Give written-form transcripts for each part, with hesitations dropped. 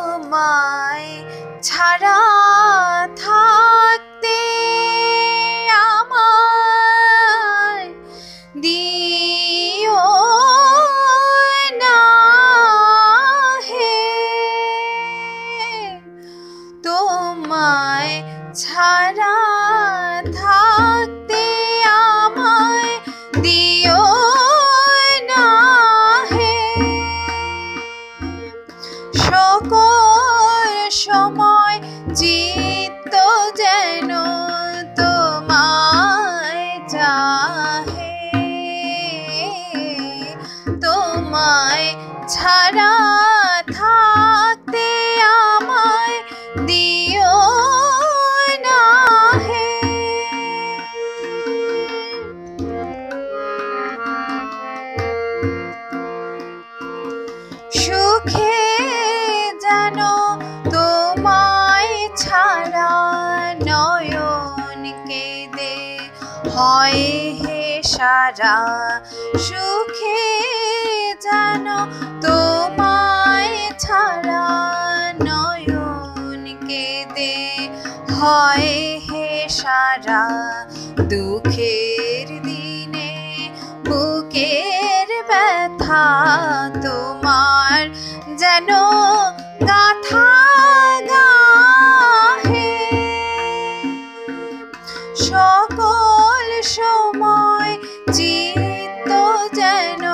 তোমায় ছাড়া থাকতে আমায় দিও না হে, তোমায় ছাড়া থাকতে আমায় দিও না হে। সকল সময় চিত্ত যেন তোমায় চাহে, তোমায় ছাড়া থাকতে আমায় দিও না হে। সুখে যেন তোমায় ছাড়া নয়ন কেঁদে হয় হে সারা, সুখে যেন তোমায় ছাড়া নয়ন কেঁদে হয় হে সারা। দুঃখের দিনে বুকের ব্যথা তোমার যেন গাথা গাহে, সকল সময় চিত্ত যেন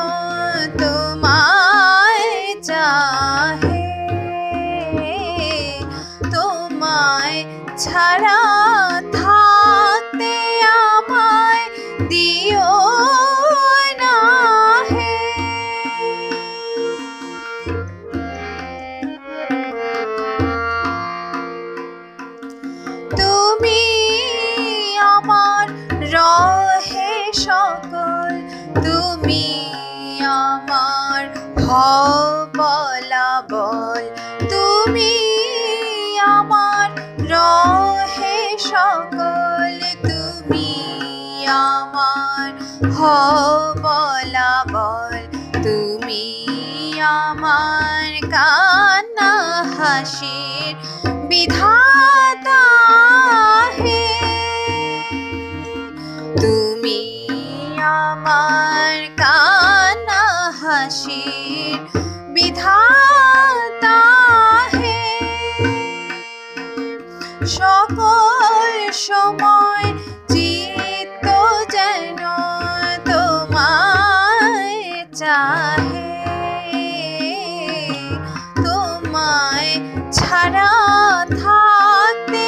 তোমায় চাহে, তোমায় ছাড়া থাকতে আমায় দিও না হে। তুমি আমার রহে সকল, তুমি আমার হও বলাবল, তুমি আমার রহে সকল, তুমি আমার হও বলাবল, তুমি আমার কান্না হাসির বিধাতা হে, তুমি আমার কান্না হাসির বিধাতা হে। সকল সময় চিত্ত যেন তোমায় চাহে, তোমায় ছাড়া থাকতে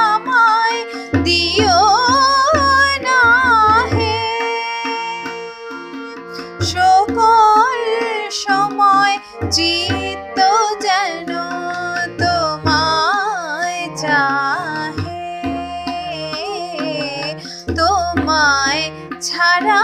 আমায় দিও না হে। সকল সময় চিত্ত যেন তোমায় চাহে, তোমায় ছাড়া